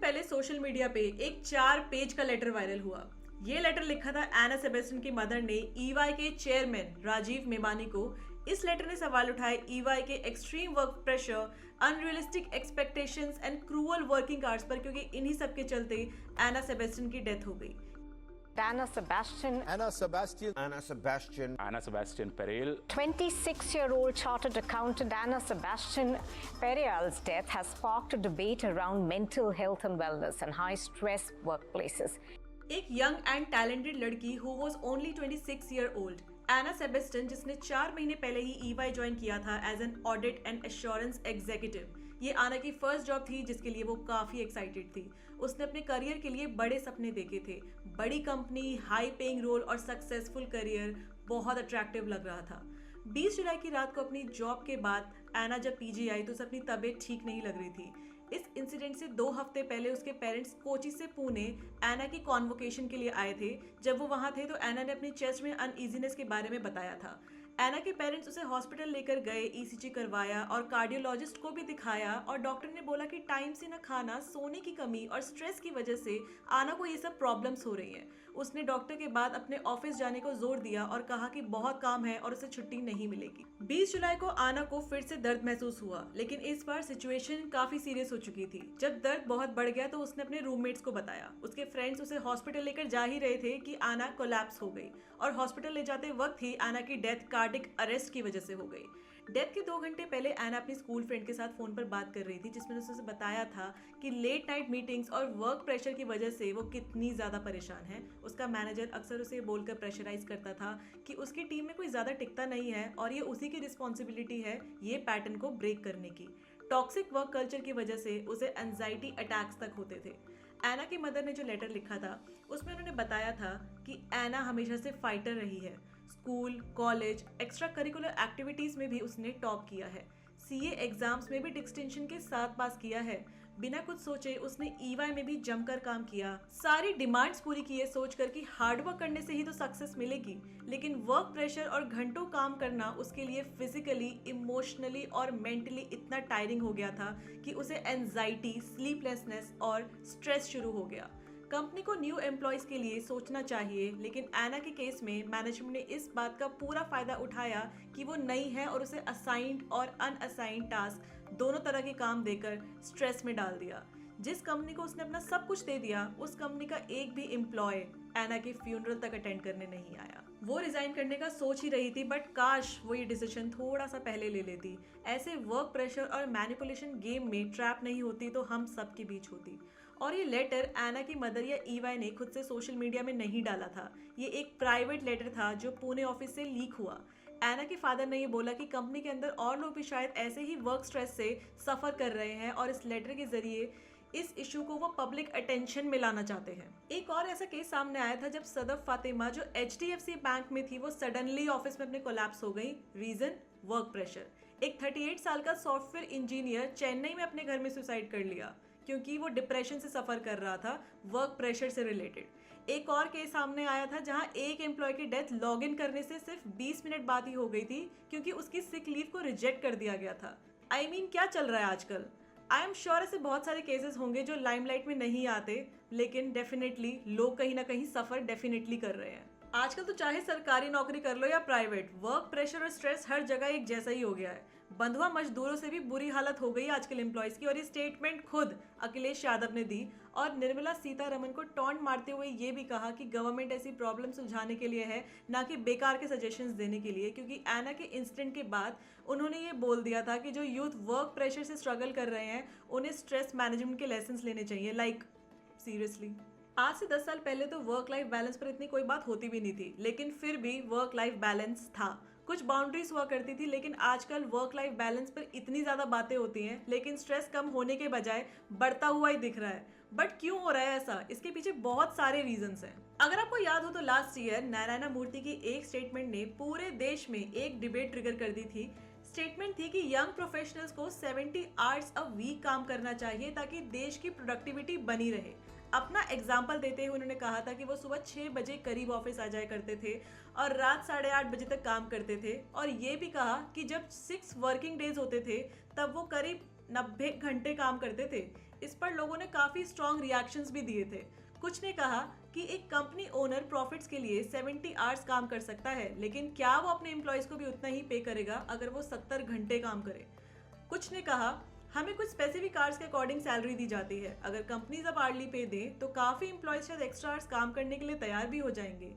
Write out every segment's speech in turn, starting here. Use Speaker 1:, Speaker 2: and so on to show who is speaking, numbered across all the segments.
Speaker 1: पहले social media पे एक 4 पेज का लेटर वायरल हुआ। ये लेटर लिखा था एना सेबेस्टियन की मदर ने ईवाई के चेयरमैन राजीव मेमानी को। इस लेटर ने सवाल उठाए ईवाई के extreme work pressure, unrealistic expectations and cruel working hours per, क्योंकि इन्हीं सब के चलते एना सेबेस्टियन की डेथ हो गई।
Speaker 2: Anna Sebastian.
Speaker 3: Anna Sebastian.
Speaker 4: Anna Sebastian.
Speaker 5: Anna Sebastian Perel.
Speaker 2: 26-year-old chartered accountant Anna Sebastian Perel's death has sparked a debate around mental health and wellness and high-stress workplaces.
Speaker 1: एक young and talented लड़की who was only 26 year old, Anna Sebastian, जिसने 4 महीने पहले ही EY join किया था as an audit and assurance executive. ये आना की फर्स्ट जॉब थी जिसके लिए वो काफी एक्साइटेड थी। उसने अपने करियर के लिए बड़े सपने देखे थे। बड़ी कंपनी, हाई पेइंग रोल और सक्सेसफुल करियर बहुत अट्रैक्टिव लग रहा था। 20 जुलाई की रात को अपनी जॉब के बाद एना जब पीजी आई तो उसे अपनी तबीयत ठीक नहीं लग रही थी। इस इंसिडेंट से 2 हफ्ते पहले उसके पेरेंट्स कोची से पुणे एना की कॉन्वोकेशन के लिए आए थे। जब वो वहां थे तो एना ने अपनी चेस्ट में अनईजीनेस के बारे में बताया था। एना के पेरेंट्स उसे हॉस्पिटल लेकर गए, ईसीजी करवाया और कार्डियोलॉजिस्ट को भी दिखाया, और डॉक्टर ने बोला कि टाइम से न खाना, सोने की कमी और स्ट्रेस की वजह से आना को ये सब प्रॉब्लम्स हो रही हैं। उसने डॉक्टर के बाद अपने ऑफिस जाने को जोर दिया और कहा कि बहुत काम है और उसे छुट्टी नहीं मिलेगी। 20 जुलाई को आना को फिर से दर्द महसूस हुआ, लेकिन इस बार सिचुएशन काफी सीरियस हो चुकी थी। जब दर्द बहुत बढ़ गया तो उसने अपने रूममेट्स को बताया। उसके फ्रेंड्स उसे हॉस्पिटल लेकर जा ही रहे थे कि आना कोलैप्स हो गई, और हॉस्पिटल ले जाते वक्त ही आना की डेथ कार्डिक अरेस्ट की वजह से हो गई। डेथ के 2 घंटे पहले एना अपनी स्कूल फ्रेंड के साथ फोन पर बात कर रही थी, जिसमें उसने उसे बताया था कि लेट नाइट मीटिंग्स और वर्क प्रेशर की वजह से वो कितनी ज्यादा परेशान है। उसका मैनेजर अक्सर उसे बोलकर प्रेशराइज करता था कि उसकी टीम में कोई ज्यादा टिकता नहीं है और ये उसी की रिस्पॉन्सिबिलिटी है ये पैटर्न को ब्रेक करने की। टॉक्सिक वर्क कल्चर की वजह से उसे एंजाइटी अटैक्स तक होते थे। एना की मदर ने जो लेटर लिखा था उसमें उन्होंने बताया था कि एना हमेशा से फाइटर रही है। School, college, extra curricular activities में भी उसने टॉप किया है। सीए एग्जाम्स में भी डिस्टिंक्शन के साथ पास किया है। बिना कुछ सोचे उसने ईवाई में भी जमकर काम किया। सारी डिमांड्स पूरी की है सोचकर कि हार्डवर्क करने से ही तो सक्सेस मिलेगी, लेकिन वर्क प्रेशर और घंटों काम करना उसके लिए फिजिकली, इमोशनली और मेंटली इतना टायरिंग हो गया था कि उसे एंजाइटी, स्लीपलेसनेस और स्ट्रेस शुरू हो गया। कंपनी को न्यू एम्प्लॉयज के लिए सोचना चाहिए, लेकिन एना के केस में मैनेजमेंट ने इस बात का पूरा फायदा उठाया कि वो नई है और उसे असाइंड और अनअसाइंड टास्क दोनों तरह के काम देकर स्ट्रेस में डाल दिया। जिस कंपनी को उसने अपना सब कुछ दे दिया, उस कंपनी का एक भी एम्प्लॉय एना के फ्यूनरल तक अटेंड करने नहीं आया। वो रिजाइन करने का सोच ही रही थी, बट काश वो ये डिसीजन थोड़ा सा पहले ले लेती। ऐसे वर्क प्रेशर और मैनिपुलेशन गेम में ट्रैप नहीं होती तो हम सबके बीच होती। और ये लेटर एना की मदर या ईवाई ने खुद से सोशल मीडिया में नहीं डाला था। ये एक प्राइवेट लेटर था जो पुणे ऑफिस से लीक हुआ। एना के फादर ने ये बोला कि कंपनी के अंदर और लोग भी शायद ऐसे ही वर्क स्ट्रेस से सफर कर रहे हैं और इस लेटर के जरिए इस इशू को वो पब्लिक अटेंशन में लाना चाहते हैं। एक और ऐसा केस सामने आया था जब सदफ फातिमा, जो HDFC बैंक में थी, वो सडनली ऑफिस में अपने कोलैप्स हो गई। Reason, work pressure. एक 38 साल का सॉफ्टवेयर इंजीनियर चेन्नई में अपने घर में सुसाइड कर लिया क्योंकि वो डिप्रेशन से सफर कर रहा था, वर्क प्रेशर से रिलेटेड। एक और केस सामने आया था जहां एक एम्प्लॉय की डेथ लॉग इन करने से सिर्फ 20 मिनट बाद ही हो गई थी क्योंकि उसकी सिक लीव को रिजेक्ट कर दिया गया था। क्या चल रहा है आजकल? आई एम श्योर ऐसे बहुत सारे केसेस होंगे जो लाइमलाइट में नहीं आते, लेकिन डेफिनेटली लोग कहीं ना कहीं सफर डेफिनेटली कर रहे हैं। आजकल तो चाहे सरकारी नौकरी कर लो या प्राइवेट, वर्क प्रेशर और स्ट्रेस हर जगह एक जैसा ही हो गया है। बंधुआ मजदूरों से भी बुरी हालत हो गई आजकल एम्प्लॉयज की, और ये स्टेटमेंट खुद अखिलेश यादव ने दी। और निर्मला सीतारमण को टॉन्ट मारते हुए ये भी कहा कि गवर्नमेंट ऐसी प्रॉब्लम सुलझाने के लिए है, ना कि बेकार के सजेशंस देने के लिए। क्योंकि एना के इंसिडेंट के बाद उन्होंने ये बोल दिया था कि जो यूथ वर्क प्रेशर से स्ट्रगल कर रहे हैं उन्हें स्ट्रेस मैनेजमेंट के लेसन लेने चाहिए। लाइक सीरियसली, आज से 10 साल पहले तो वर्क लाइफ बैलेंस पर इतनी कोई बात होती भी नहीं थी, लेकिन फिर भी वर्क लाइफ बैलेंस था। कुछ बाउंड्रीज हुआ करती थी, लेकिन आजकल वर्क लाइफ बैलेंस पर इतनी ज्यादा बातें होती हैं, लेकिन स्ट्रेस कम होने के बजाय बढ़ता हुआ ही दिख रहा है। बट क्यों हो रहा है ऐसा? इसके पीछे बहुत सारे रीजंस हैं। अगर आपको याद हो तो लास्ट ईयर नारायण मूर्ति की एक स्टेटमेंट ने पूरे देश में एक डिबेट ट्रिगर कर दी थी। स्टेटमेंट थी कि यंग प्रोफेशनल्स को 70 आवर्स अ वीक काम करना चाहिए ताकि देश की प्रोडक्टिविटी बनी रहे। अपना एग्जाम्पल देते हुए उन्होंने कहा था कि वो सुबह 6 बजे करीब ऑफिस आ जाया करते थे और रात 8:30 बजे तक काम करते थे। और ये भी कहा कि जब 6 वर्किंग डेज होते थे तब वो करीब 90 घंटे काम करते थे। इस पर लोगों ने काफी स्ट्रॉन्ग रिएक्शंस भी दिए थे। कुछ ने कहा कि एक कंपनी ओनर प्रॉफिट्स के लिए 70 आवर्स काम कर सकता है, लेकिन क्या वो अपने एम्प्लॉयज को भी उतना ही पे करेगा अगर वो 70 घंटे काम करे। कुछ ने कहा हमें कुछ स्पेसिफिक आवर्स के अकॉर्डिंग सैलरी दी जाती है, अगर कंपनीज अब आर्ली पे दें तो काफी एम्प्लॉयज शायद एक्स्ट्रा आवर्स काम करने के लिए तैयार भी हो जाएंगे।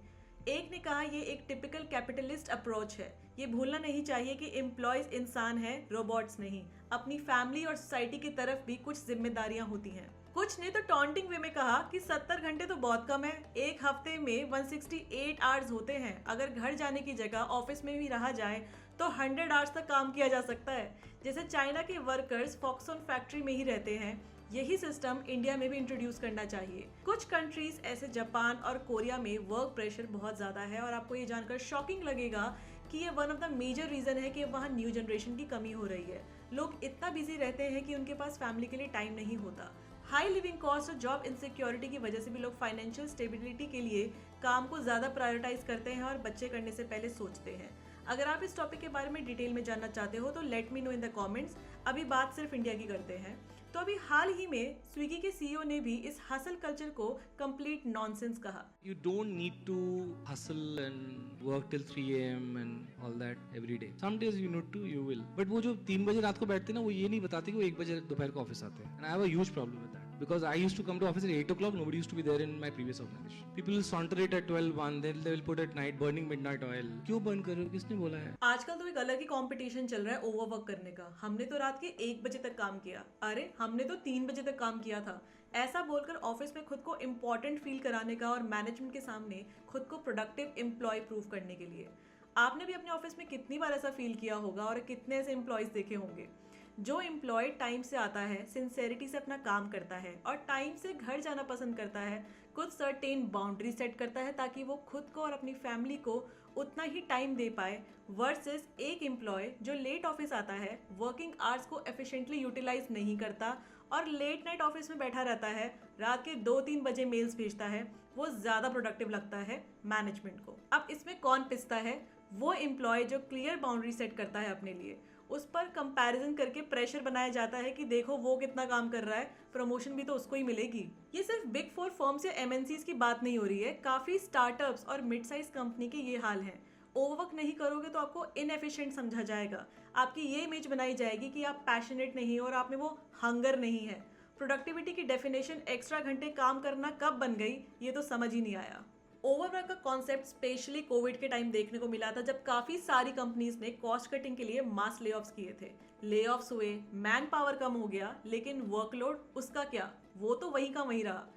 Speaker 1: एक ने कहा ये एक टिपिकल कैपिटलिस्ट अप्रोच है, ये भूलना नहीं चाहिए कि एम्प्लॉयज इंसान हैं, रोबोट्स नहीं। अपनी फैमिली और सोसाइटी की तरफ भी कुछ जिम्मेदारियां होती हैं। कुछ ने तो टॉन्टिंग वे में कहा कि 70 घंटे तो बहुत कम है, एक हफ्ते में 168 आवर्स होते हैं, अगर घर जाने की जगह ऑफिस में भी रहा जाए तो 100 आवर्स तक काम किया जा सकता है। जैसे चाइना के वर्कर्स फॉक्सकॉन फैक्ट्री में ही रहते हैं, यही सिस्टम इंडिया में भी इंट्रोड्यूस करना चाहिए। कुछ कंट्रीज ऐसे जापान और कोरिया में वर्क प्रेशर बहुत ज़्यादा है और आपको ये जानकर शॉकिंग लगेगा कि ये one of the major reason है कि वहाँ न्यू जनरेशन की कमी हो रही है। लोग इतना बिजी रहते हैं कि उनके पास फैमिली के लिए टाइम नहीं होता। हाई लिविंग कॉस्ट और जॉब इनसिक्योरिटी की वजह से भी लोग फाइनेंशियल स्टेबिलिटी के लिए काम को ज़्यादा प्रायोरिटाइज करते हैं और बच्चे करने से पहले सोचते हैं। अगर आप इस टॉपिक के बारे में डिटेल में जानना चाहते हो तो let me know in the comments. अभी बात सिर्फ इंडिया की करते हैं तो अभी हाल ही में स्विगी के सीईओ ने भी इस हसल कल्चर को कंप्लीट नॉनसेंस कहा।
Speaker 3: You don't need to hustle and work till 3 a.m. and all that every day. Some days you need to, you will. But वो जो 3 बजे रात को बैठते हैं ना, वो ये नहीं बताते कि वो 1 बजे दोपहर को ऑफिस आते हैं. And I have a huge problem with that. Because I used to come to office at 8 o'clock, nobody used to be there in my previous organization. People will saunter it at 12, 1, then they will put at night, burning midnight oil. क्यों burn कर रहे हो? किसने बोला है?
Speaker 1: आजकल तो एक अलग ही कंपटीशन चल रहा है ओवरवर्क करने का। हमने तो रात के 1 बजे तक काम किया, अरे हमने तो 3 बजे तक काम किया था। ऐसा बोलकर ऑफिस में खुद को इम्पोर्टेंट फील कराने का और मैनेजमेंट के सामने खुद को प्रोडक्टिव एम्प्लॉय प्रूव करने के लिए। आपने भी अपने ऑफिस में कितनी बार ऐसा फील किया होगा और कितने ऐसे एम्प्लॉयज देखे होंगे। जो एम्प्लॉय टाइम से आता है, सिंसेरिटी से अपना काम करता है और टाइम से घर जाना पसंद करता है, कुछ सर्टेन बाउंड्री सेट करता है ताकि वो खुद को और अपनी फैमिली को उतना ही टाइम दे पाए, वर्सेस एक एम्प्लॉय जो लेट ऑफिस आता है, वर्किंग आवर्स को एफिशिएंटली यूटिलाइज नहीं करता और लेट नाइट ऑफिस में बैठा रहता है, रात के 2-3 बजे मेल्स भेजता है, वो ज़्यादा प्रोडक्टिव लगता है मैनेजमेंट को। अब इसमें कौन पिसता है? वो एम्प्लॉय जो क्लियर बाउंड्री सेट करता है अपने लिए। उस पर कंपैरिजन करके प्रेशर बनाया जाता है कि देखो वो कितना काम कर रहा है, प्रमोशन भी तो उसको ही मिलेगी। ये सिर्फ बिग 4 फर्म्स या MNCs की बात नहीं हो रही है, काफ़ी स्टार्टअप्स और मिड साइज कंपनी के ये हाल हैं। ओवरवर्क नहीं करोगे तो आपको इनएफिशिएंट समझा जाएगा, आपकी ये इमेज बनाई जाएगी कि आप पैशनेट नहीं हो और आप में वो हंगर नहीं है। प्रोडक्टिविटी की डेफिनेशन एक्स्ट्रा घंटे काम करना कब बन गई, ये तो समझ ही नहीं आया। ओवरवर्क का कॉन्सेप्ट स्पेशली कोविड के टाइम देखने को मिला था, जब काफ़ी सारी कंपनीज ने कॉस्ट कटिंग के लिए मास लेऑफ्स किए थे। लेऑफ्स हुए, मैन पावर कम हो गया, लेकिन वर्कलोड उसका क्या, वो तो वही का वही रहा।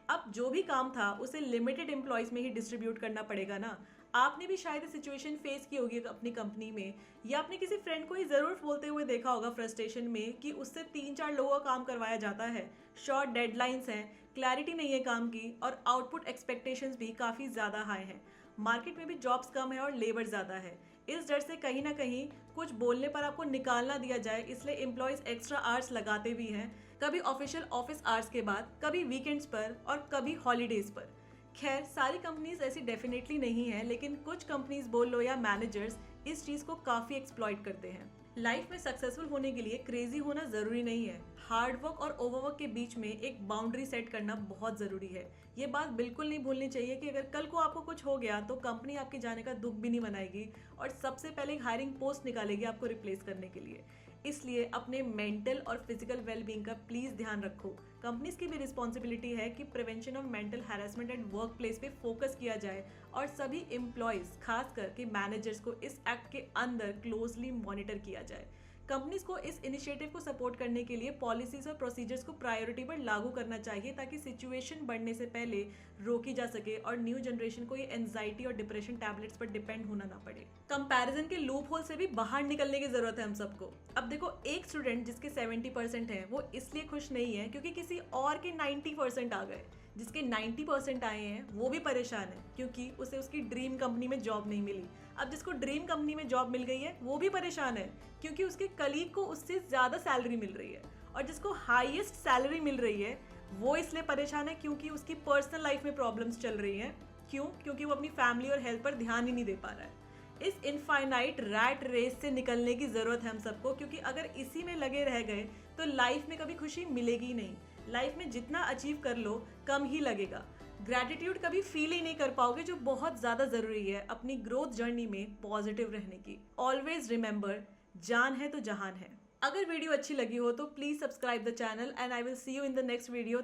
Speaker 1: अब जो भी काम था उसे लिमिटेड एम्प्लॉयज में ही डिस्ट्रीब्यूट करना पड़ेगा ना। आपने भी शायद सिचुएशन फेस की होगी अपनी कंपनी में, या अपने किसी फ्रेंड को ही ज़रूर बोलते हुए देखा होगा फ्रस्ट्रेशन में कि उससे 3-4 लोगों का काम करवाया जाता है, शॉर्ट डेडलाइंस हैं, क्लैरिटी नहीं है काम की और आउटपुट एक्सपेक्टेशंस भी काफ़ी ज़्यादा हाई हैं। मार्केट में भी जॉब्स कम है और लेबर ज़्यादा है। इस डर से कहीं ना कहीं कुछ बोलने पर आपको निकालना दिया जाए, इसलिए एम्प्लॉयज़ एक्स्ट्रा आवर्स लगाते भी हैं, कभी ऑफिशियल ऑफिस आवर्स के बाद, कभी वीकेंड्स पर और कभी हॉलीडेज़ पर। खैर सारी कंपनीज ऐसी डेफिनेटली नहीं है, लेकिन कुछ कंपनीज बोल लो या मैनेजर्स इस चीज़ को काफ़ी एक्सप्लॉइट करते हैं। लाइफ में सक्सेसफुल होने के लिए क्रेजी होना ज़रूरी नहीं है, हार्डवर्क और ओवरवर्क के बीच में एक बाउंड्री सेट करना बहुत ज़रूरी है। ये बात बिल्कुल नहीं भूलनी चाहिए कि अगर कल को आपको कुछ हो गया तो कंपनी आपके जाने का दुख भी नहीं मनाएगी और सबसे पहले एक हायरिंग पोस्ट निकालेगी आपको रिप्लेस करने के लिए। इसलिए अपने मेंटल और फिजिकल वेलबींग का प्लीज़ ध्यान रखो। कंपनीज की भी रिस्पॉन्सिबिलिटी है कि prevention of mental harassment and work place पे फोकस किया जाए और सभी एम्प्लॉयज़ खास करके मैनेजर्स को इस एक्ट के अंदर क्लोजली मॉनिटर किया जाए। कंपनीज को इस इनिशिएटिव को सपोर्ट करने के लिए पॉलिसीज और प्रोसीजर्स को प्रायोरिटी पर लागू करना चाहिए ताकि सिचुएशन बढ़ने से पहले रोकी जा सके और न्यू जनरेशन को ये एंजाइटी और डिप्रेशन टैबलेट्स पर डिपेंड होना ना पड़े। कंपैरिजन के लूप होल से भी बाहर निकलने की जरूरत है हम सबको। अब देखो, एक स्टूडेंट जिसके 70% है वो इसलिए खुश नहीं है क्योंकि किसी और के 90% आ गए। जिसके 90% आए हैं वो भी परेशान है क्योंकि उसे उसकी ड्रीम कंपनी में जॉब नहीं मिली। अब जिसको ड्रीम कंपनी में जॉब मिल गई है वो भी परेशान है क्योंकि उसके कलीग को उससे ज़्यादा सैलरी मिल रही है। और जिसको हाईएस्ट सैलरी मिल रही है वो इसलिए परेशान है क्योंकि उसकी पर्सनल लाइफ में प्रॉब्लम्स चल रही हैं। क्यों? क्योंकि वो अपनी फैमिली और हेल्थ पर ध्यान ही नहीं दे पा रहा है। इस इनफाइनाइट रैट रेस से निकलने की ज़रूरत है हम सबको, क्योंकि अगर इसी में लगे रह गए तो लाइफ में कभी खुशी मिलेगी ही नहीं। लाइफ में जितना अचीव कर लो कम ही लगेगा। ग्रैटिट्यूड कभी फील ही नहीं कर पाओगे, जो बहुत ज्यादा जरूरी है अपनी ग्रोथ जर्नी में पॉजिटिव रहने की। ऑलवेज रिमेंबर, जान है तो जहान है। अगर वीडियो अच्छी लगी हो तो please subscribe the channel and I will see you in the next video.